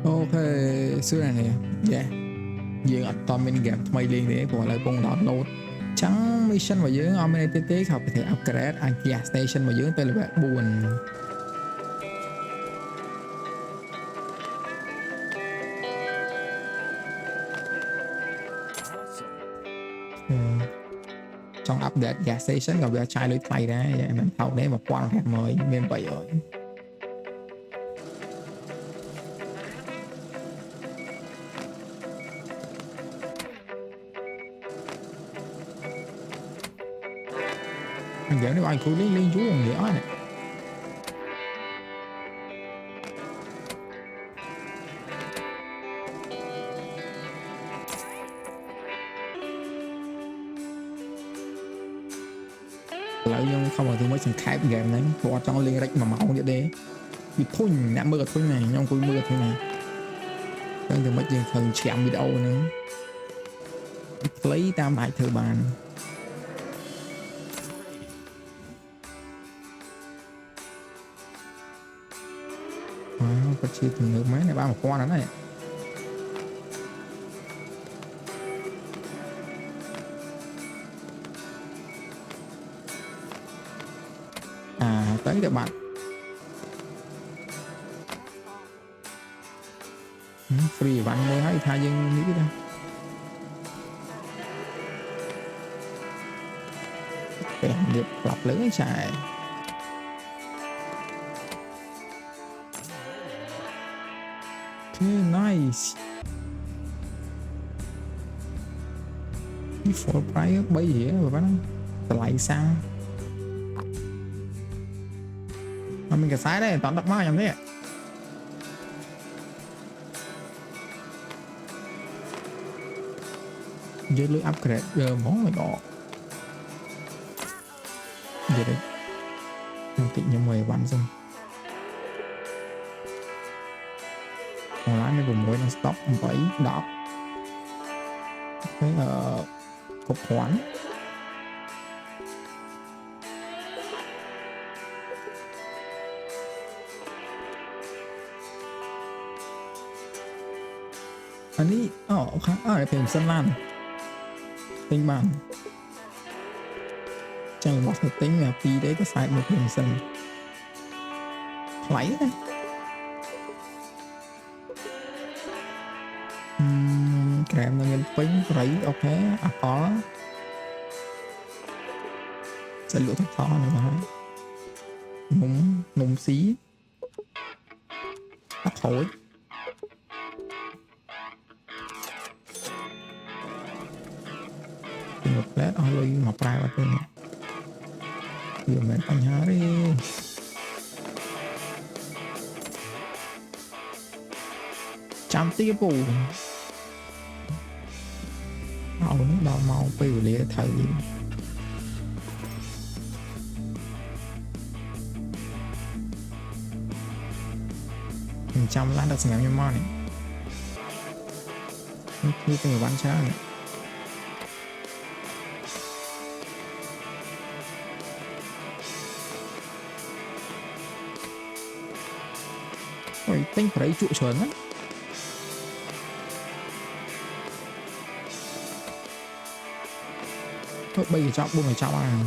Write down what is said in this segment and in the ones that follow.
ok xưa này nè dạ dương ở toàn mini game thay liên để gọi lại cùng download trắng mission và dương Omni học có thể upgrade Agia Station và dương tới là buồn trong update gas station gặp ra chai lưới thay ra mình thâu đấy mà quan hạt mời bên vậy rồi giờ nếu anh cứ liên chú bằng nghĩa này lại nhưng không ở tôi mới sang khai game này bỏ trong liên rách mà máu như thế bị thôi đã mưa thôi này nhưng tôi mưa thôi này đang từ mấy chuyện phần chạm video nữa lấy tam đại thờ bàn có chia từng nước mấy này ba một con đó này tới các bạn free bạn đây hãy thay nhưng nghĩ ra để được lọc lớn chạy nice for price bay gì rồi bạn lại sao mà mình cả sai đây toàn đọc ma nhầm thế giờ lưới upgrade giờ món mày bỏ giờ đấy mình tịnh như 10 vạn xong còn lái mấy vùng mới nó stop vậy đọc cái cục khoản anh ấy khá ở phim sân lan tính bàn chẳng bỏ thể tính là pi đấy có sai một phim sân lấy đấy kèm là nhân tính lấy ok có sẽ lựa thằng phó này mà nung xí bắt thổi một lát ở đây mà prai vào bên giờ mình anh há đi chăm tiếp bù màu nó đào màu bì lìa thời mình chăm lát được xem như món này như cái người bán cháo này ôi tính phải trụ chuẩn á bây giờ chọn buông này chọn à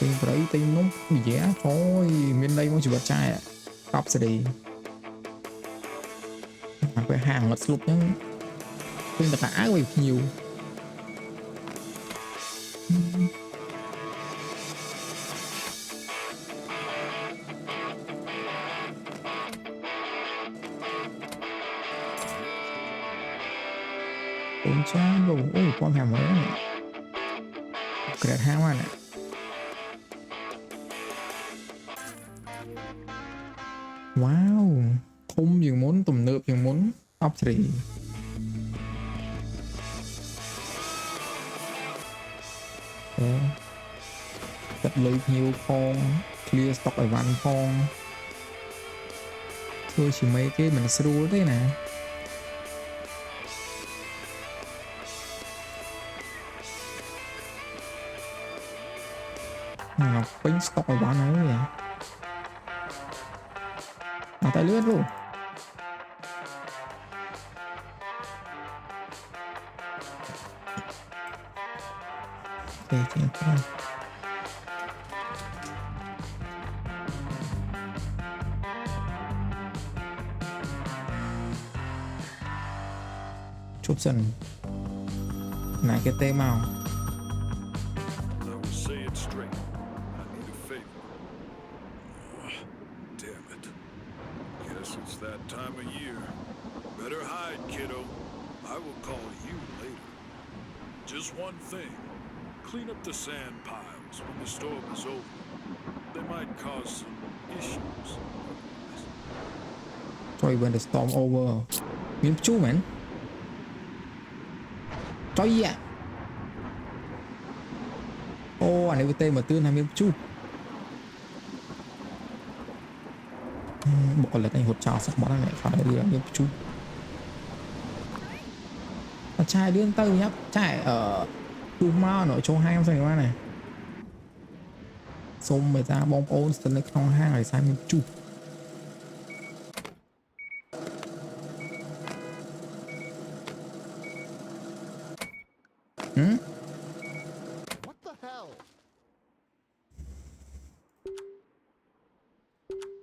tính phải tính nó bị dễ thôi bên đây mới chỉ vật trai ạ top sẽ đi mà cái hàng lật lục nhá tính là cả về nhiều ổn cha đồ ôi con hàng mới này kẹt hao này wow không dừng muốn tùm nượp dừng muốn top 3 đặt lấy nhiều con clear stock ở văn con thôi chỉ mấy cái mình sẽ đua thế nè bánh stock ở bán nó vậy mà tới chạy lướt luôn chạy qua chụp dần này cái tê màu Just one thing. Clean up the sand piles when the storm is over. They might cause some issues. Sorry when the storm over. Miếng chú man. Trời ạ. Ô, anh ấy tên mà tương hay miếng chú. Bộ là anh hột trào sắc bó này phải đưa miếng chú. Trai đưa tư nhá, trai ở Chu Mao nội chỗ hang rồi qua này. Xong người ta bom ôn sân lên trong hang này sai mình chu.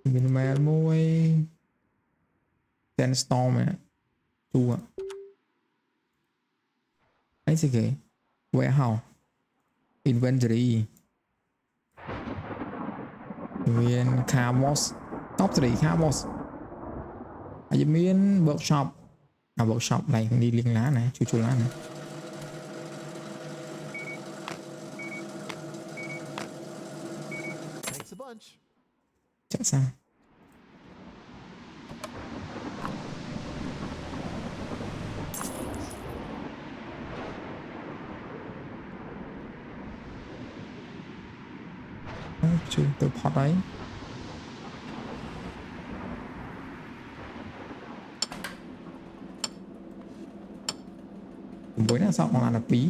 Mình mà môi Sandstorm này chu ạ. Ấy gì kì warehouse inventory viên Camos top 3 Camos ở miền workshop workshop này đi liên lá này chu lá này chắc sao chú từ pot đấy với nó xong là bí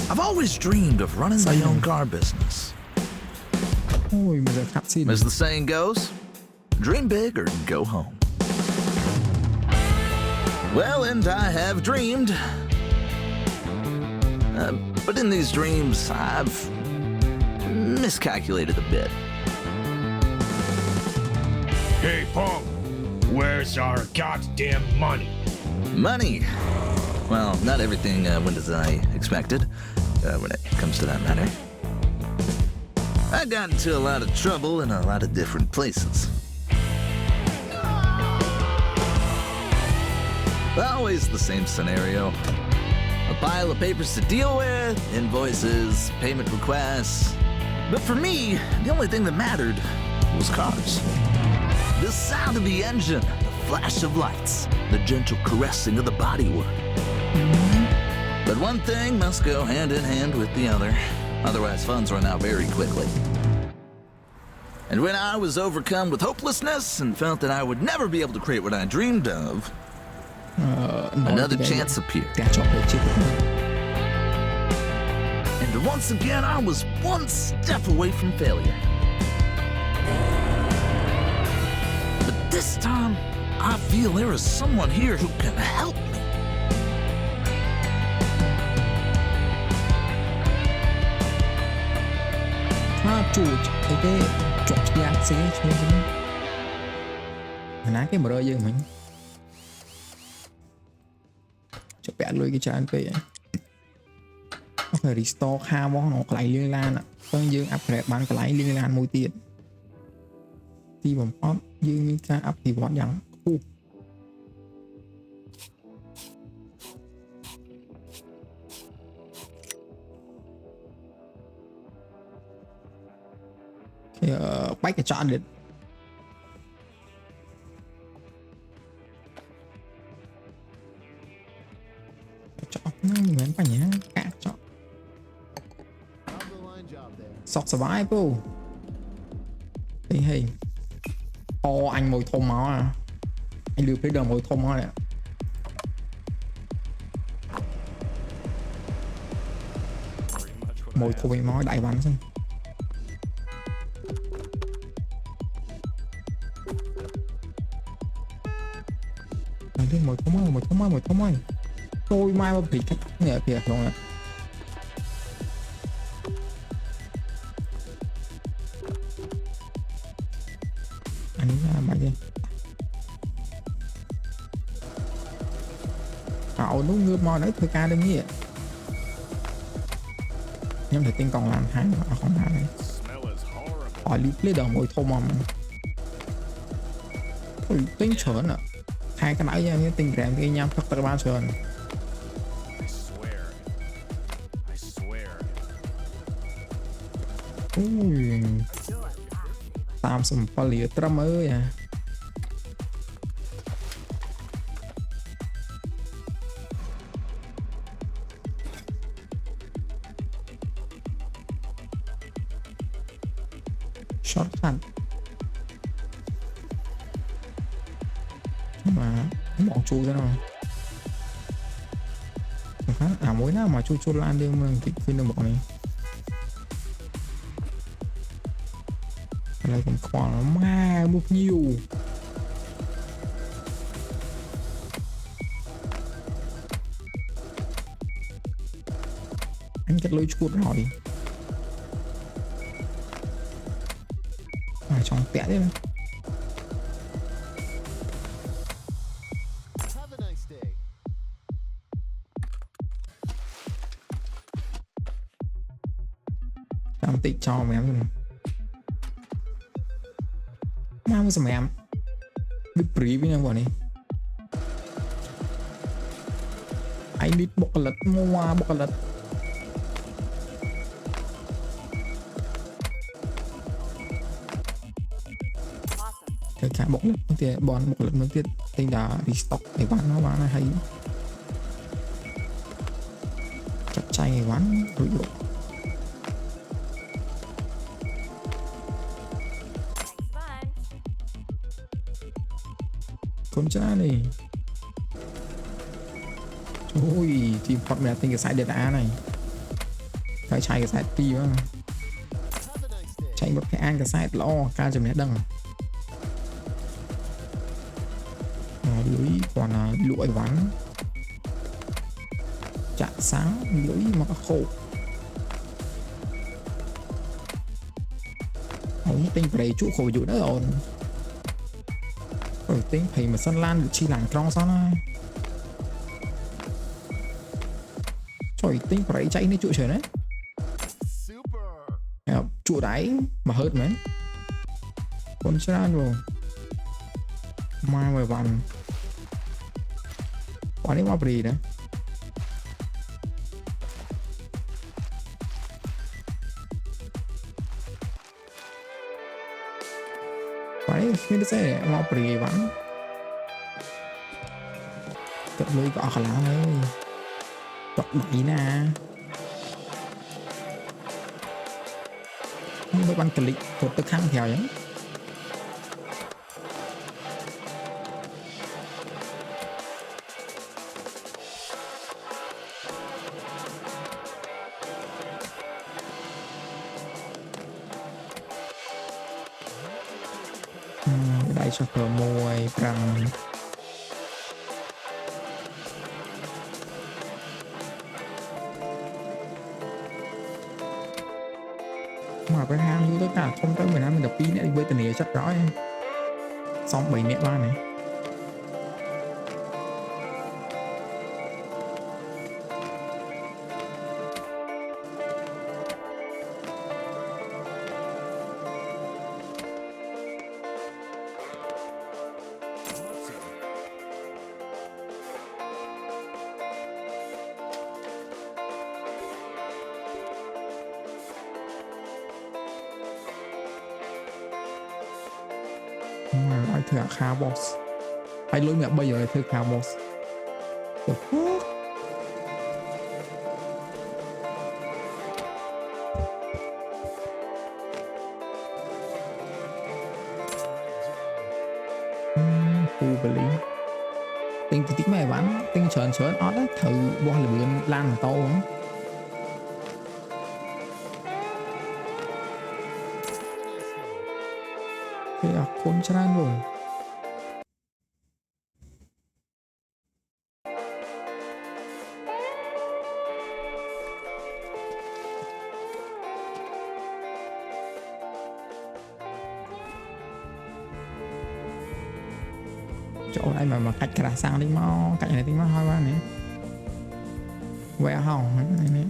I've always dreamed of running my own car business. Ôi, bây giờ cutscene. As the saying goes, dream big or go home. Well, and I have dreamed. But in these dreams, I've miscalculated a bit. Hey, Punk, where's our goddamn money? Money? Well, not everything went as I expected, when it comes to that matter. I got into a lot of trouble in a lot of different places. Always the same scenario. A pile of papers to deal with, invoices, payment requests. But for me, the only thing that mattered was cars. The sound of the engine, the flash of lights, the gentle caressing of the bodywork. But one thing must go hand in hand with the other. Otherwise, funds run out very quickly. And when I was overcome with hopelessness and felt that I would never be able to create what I dreamed of, another chance appeared. And once again, I was one step away from failure. But this time, I feel there is someone here who can help me. cái chọn ra xe cho ná cái bờ dương mình cho bẻ lùi cái chân về nó phải restore kha món nó lại liên lan ạ con dương upgrade bán cái lại liên lan môi tiền thì bấm phốt dương mình ra up thì bón chẳng bách cái chọn được chọn nó mình phải nhá cả chọn sọc survive tình hình anh mồi thôm máu à anh lưu cái đầu mồi thôm máu này mồi thôi nói đại bắn xong lên mồi thông ơi tôi mai mà bị cắt nè kìa không ạ anh là mày đi cậu đúng ngược mò đấy thôi ca đừng nghĩ nhưng thể tinh còn làm hai mà không làm này hỏi lý lấy đầu mồi thô mòm ôi tính chớn ạ hai cái nãy như tình rèm cái nhám thật tất ban sơn ui tam sầm pha lìa trâm ơi à short cut mà bỏ chu ra nào à mối nào mà chu lan đương mình thì khuyên được bọn này lại còn còn ma một nhiều anh cắt lối chuột rồi mà trong tẻ đấy làm tị cho mày em mà sao mày em biết free với nhau bọn này anh đi bọc lật mua bọc lật cái cả bọc lật thì bọn bọc lật mới tiết tên là restock để bán nó bán là hay chặt chay ngày bán rồi độ con chá này ôi team phật mẹ tinh cái site đá này phải chạy cái site ti mà chạy một cái an cái site lo ca chấm nét đằng lưới còn là lụi ván chạm sáng lưới mà khổ ông tinh phải trụ khổ dụ đó rồi rồi tính thầy mà sân lan được chi làng trong sao này trời tính phải chạy nên trụ trời đấy trụ đáy mà hớt mấy con ra rồi mai mười vạn quả đấy qua bì đấy phải mình sẽ mau bì vẫn cất lưới gõ khả năng ơi gọt bẫy nè không mới bắn click một tức khăn theo nhé đây cho cờ môi rằng mà cái hang như tất cả không tới 15 mình đập pin nữa đi với tình yêu chắc rõ em xong 7 mẹ ba này ai thưa khá boss hay lối mẹ bây giờ thưa khá boss khu bể lý tinh tí mẹ bán tinh trơn ót á thử qua là bươn lan to cái con tràn rồi chỗ này mà cách cả sang đi mau cạnh này tính mau hơi quá này vẽ hỏng này này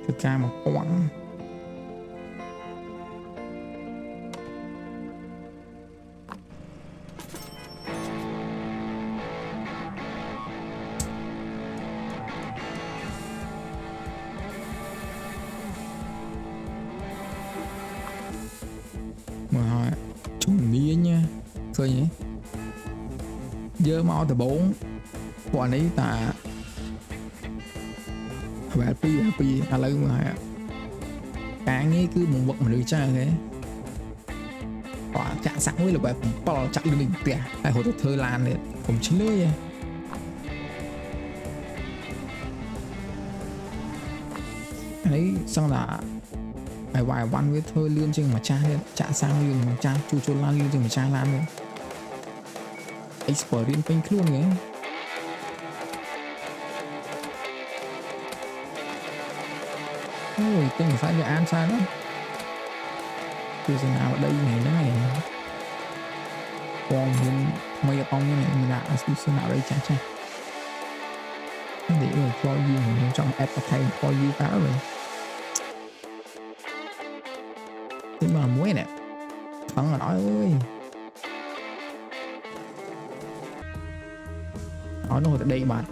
thực ra một quãng mà hỏi chung mía nha khơi nhỉ dơ mau từ 4 bọn ấy ta và pi à lấy mà cá nghe cứ một vật mà lưới cha thế quả chạm sẵn với là bài cũng bao chặt lên mình tẻ tại hồi thơ lan đấy cũng chín lưới vậy ấy xong là bài vài văn với thơ lươn chừng mà cha lên chạm sang lươn mà cha chu chu lan lươn chừng mà cha lan rồi expert liên quanh luôn đấy ôi tên phải về an sai lắm từ giờ nào ở đây này thế này còn mình mây con như này mình đã xin nào đây chả để rồi cho gì mình trong app thay cho gì cả rồi thế mà muối nè thằng là nói ơi nói nó đây bạn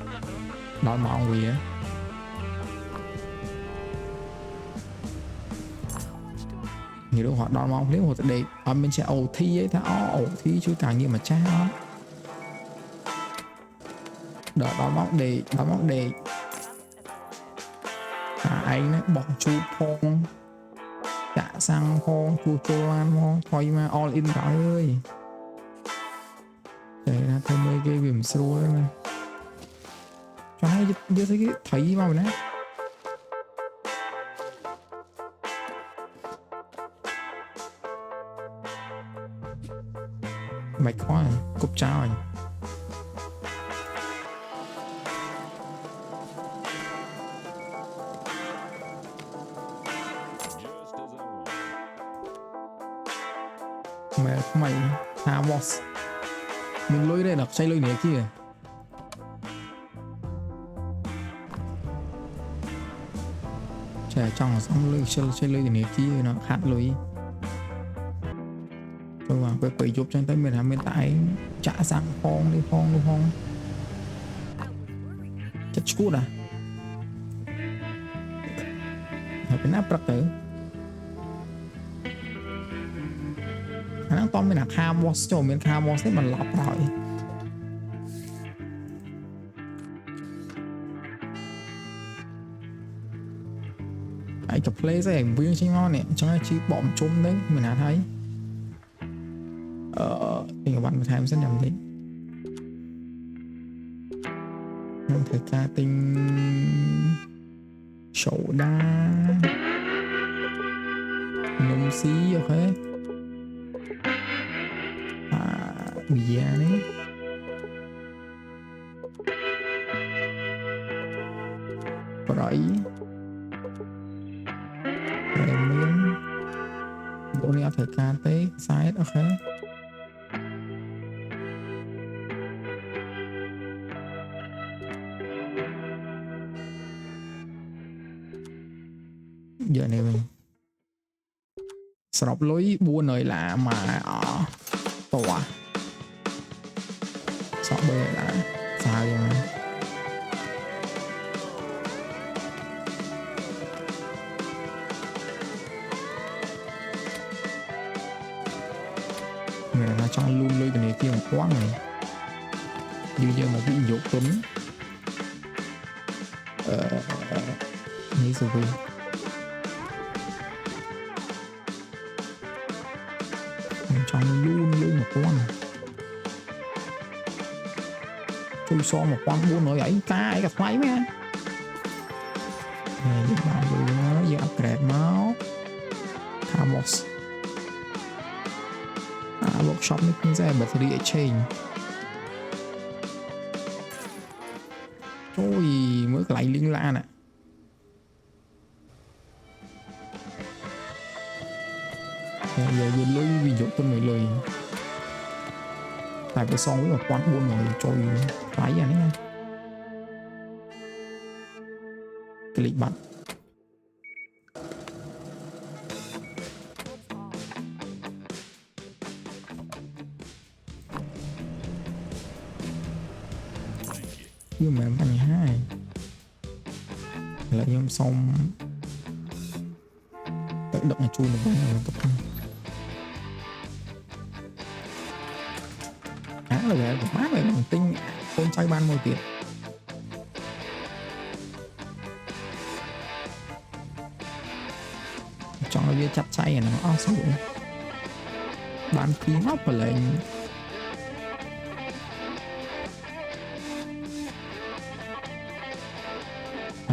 nói mọi người á nhiều lúc họ đo mong nếu họ để ở bên sẽ ổ thi ấy ta ổ thi chú càng như mà cha đó đỡ đo mong để anh nó bỏ chú phong trả sang phong chú cho lan thôi mà all in cả ơi để là thêm mấy cái điểm số này cho hay chưa thấy cái thấy vào đấy mạch quá rồi, cúp cháo rồi mày hà boss mình lôi đây là xây lôi này kia trẻ trong xong lôi xây lôi này kia nó khát lôi tôi vào cái quỷ chụp trên tay mình làm bên tại trả sang phong đi phong chất cút à phải cái nắp tử nó to mình là kha boss cho mình kha boss mình lọp rồi ai chụp play sẽ ảnh viên chính ngon nè trong cái chi bom chung đấy mình đã thấy thì các bạn thấy em rất nhầm đấy em thời ca tinh sổ đa nông xí ok bìa đấy rồi miếng bộ này thời ca tế size ok giờ này mình sập lối buôn nơi là mà ở tòa sọ bê là sao vậy người là trong luôn lôi cái này kia một quán này như một bị dột tuấn nghĩ rồi trong luôn một con chui so một con buôn rồi ấy ta ấy gặp máy mấy này những bạn vừa giờ upgrade máu Camos workshop nó cũng ra battery exchange ôi mới lại liên la nè giờ vừa lôi ví dụ tôi mới lôi tại cái son với một quán buôn rồi trôi phải vậy nha cái lịch bắn nhưng mà bánh hai là nhưng xong tự động là chui được bánh này tập trung là về của bác về bằng tinh con trai ban môi tiền cho nó biết chặt chay nó áo sụn ban phí ngóc và lại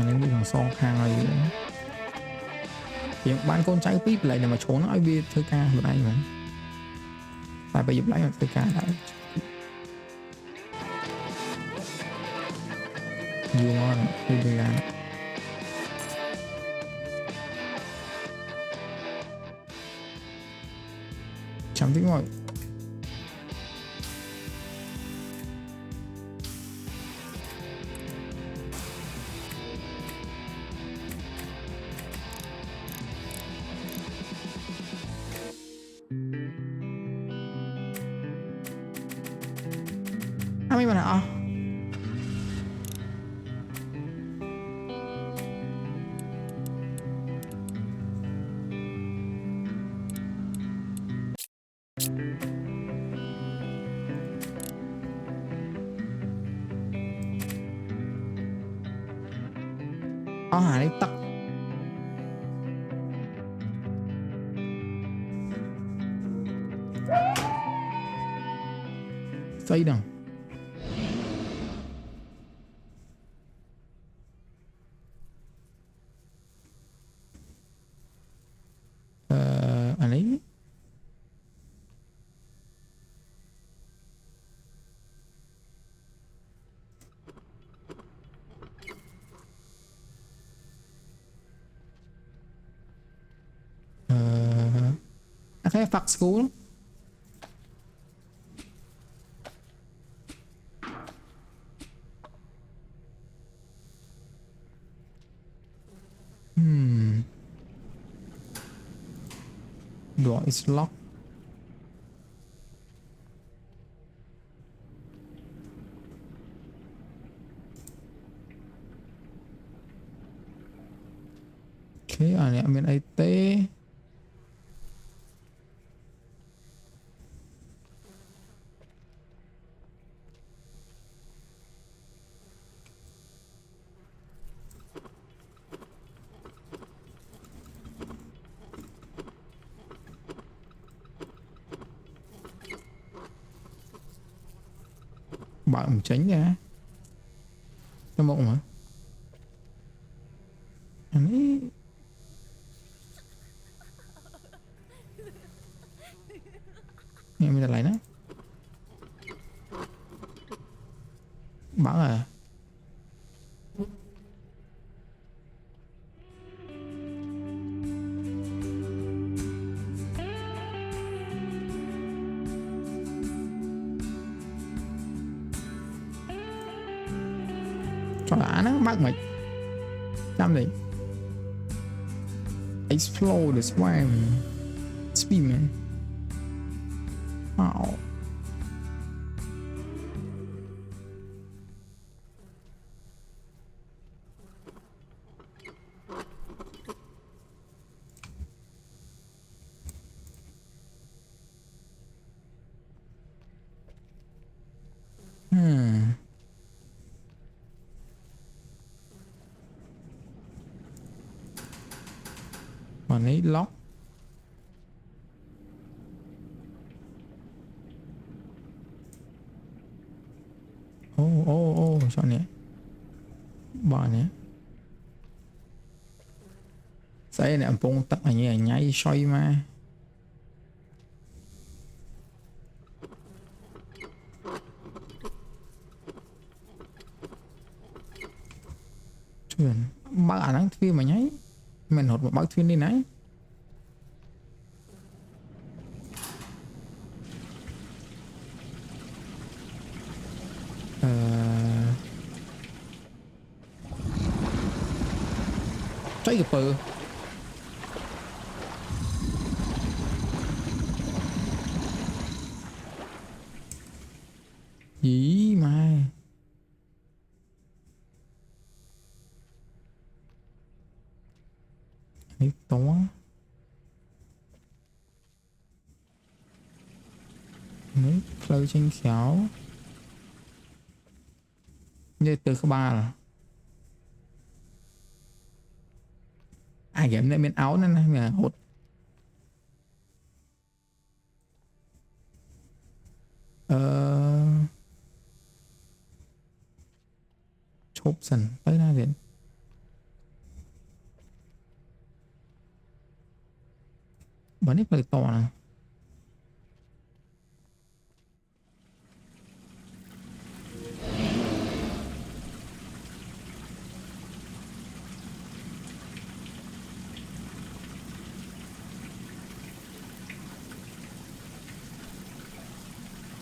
nên bây giờ son khang này thì ban con trai píp lại để mà trốn nói biết thơ ca một anh mà tại bây giờ lấy thơ ca đã nhiều ngon đi về làm chẳng tiếng rồi mấy bạn ạ hải tắc xây đằng anh ấy thấy phạt school door is locked okay anh em bên IT bạn tránh ra cho mộng hả anh ấy nghe mình lại nó bảo à cho đã nó mắc mệt làm gì explore the swam speed man wow còn ấy lock ô sao nè bà nè sẽ nè bông tắc này nhảy nhảy xoay mà chuyện bác ảnh ăn thuyền mà nhảy mình hột một bác thuyền đi nãy cháy cái bờ gì mà ấy to mấy lời tranh xéo như từ thứ ba là ai game này bên áo nên là hột chốt sần tới ra điện bắn ít lời to nè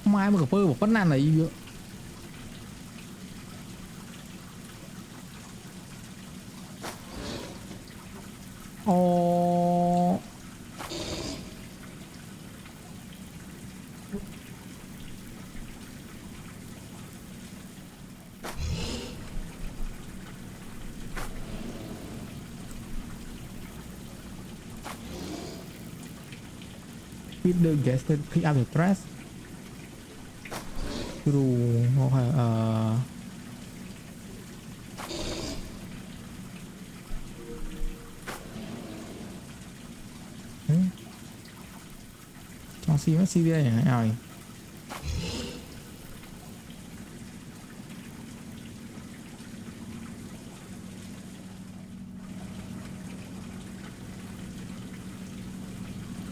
mai mà gặp một con nan này gì ồ Feed the guest pick up the trash True hoặc là cho xí mất xí đây này rồi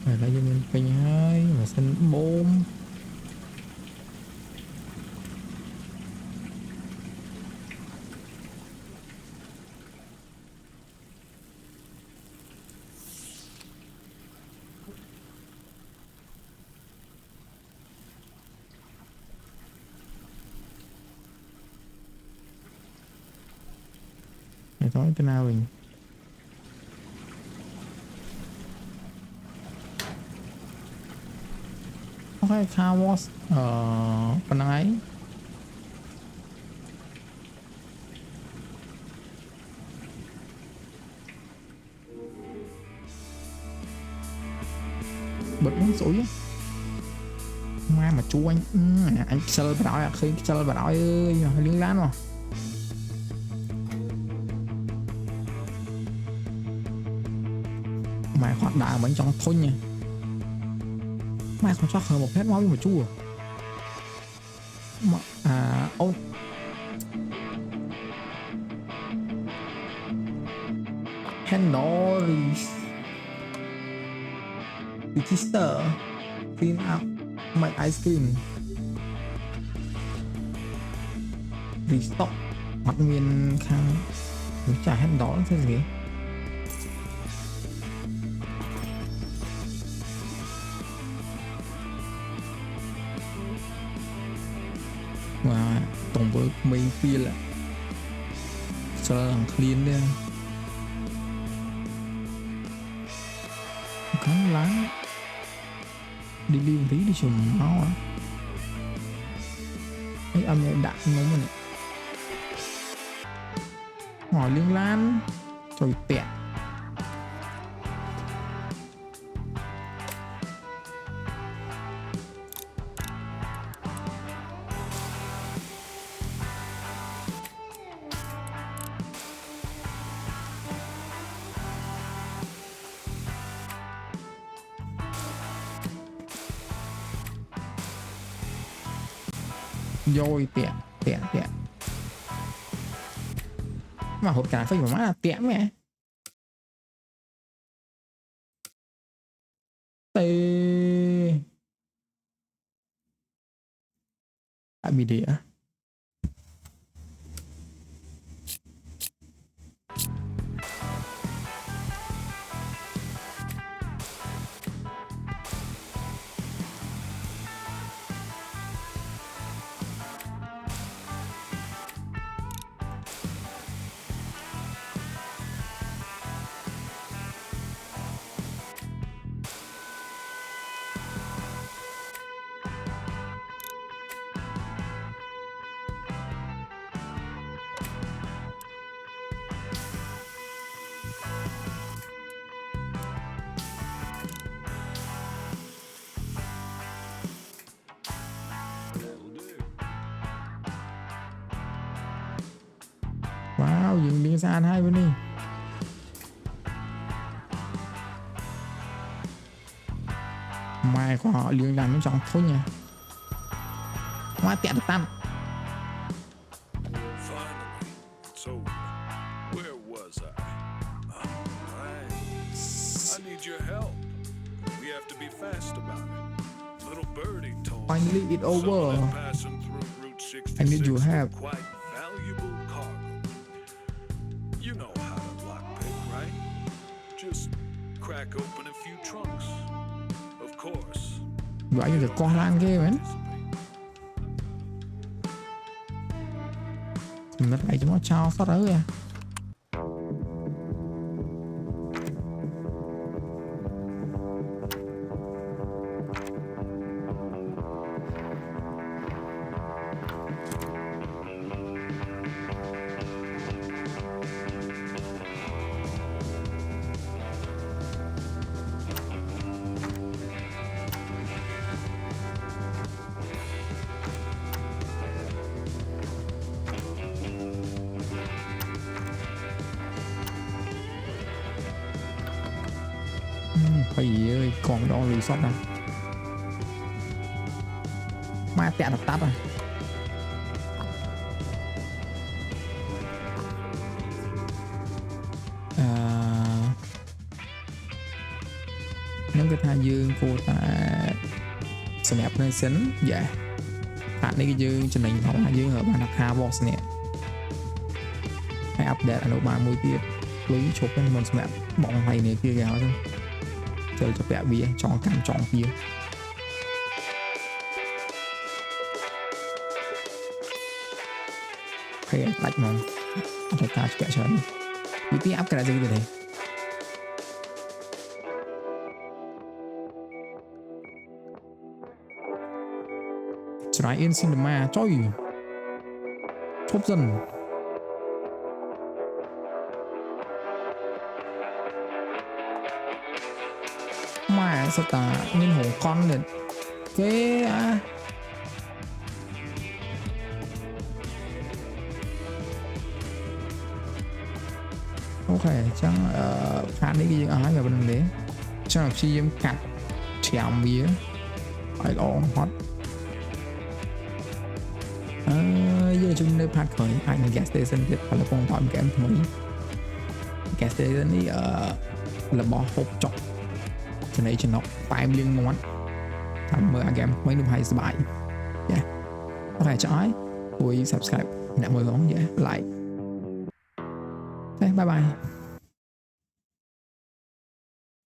này là cho mình phải hai mà xin bom tối tới nào mình ok car wash phần năng ấy bật uống sủi á mai mà chú anh chơi bà đói à khi chơi bà đói ơi liên lán mà mày hoạt đà vẫn trong thôn nha mày không chắc hơn một hết máu với một chú à ô Hendoris Register Clean up make ice cream Restock mặt nguyên khang chả hết đó thế gì mà tổng với mấy phi là cho thằng clean đi cắn lá đi liên tí đi chùm máu á ấy âm này đạn nó mà này hỏi liên lan trời tẹt rồi tẹt tiện mà hột cà phê của má là tiện mẹ tê bị đĩa wow dừng biến xa hai bên đi mai của họ liên làm nó trọng thôi nha quá tiện tâm Finally, it's over. Where was I? Oh, man. I need your help. We have to be fast about it. Little birdie told me finally it's over someone passing through Route 66 I need your help. with quite valuable cargo. You know how to lockpick, right? Just crack open a few trunks. Of course. gọi như được con lang ghê vậy mình lại cho nó trao phát ớ à Phì ơi còn đó resort này mai tẹt đập tắt à nếu cái tha dương cô ta snap lên xính dạ hạt này cái dương trên mình không là dương ở bàn đặc ha box nè hay update anh ba mươi tiết lấy chụp cái mình snap bọn này này kia gào thôi chơi cho vẽ bia chọn cam chọn bia hay lạch mà phải ta vẽ cho anh bị tí áp cái là gì vậy try in cinema trời chốt dần mà sao ta nên hổ con lên cái ok chắc phạt đi cái gì ở cái bên đấy chắc là khi em cắt chèo mía phải lo hot giờ chúng đây phạt khởi anh gas station tiếp phải là con tạm cái em mới gas station đi là bỏ hộp chọc cho nên cho nó phải liên mónทำมือเกมไม่นุ่มให้สบายโอเคจ้อยคุย subscribe เนี่ยมือของไลค์บายบาย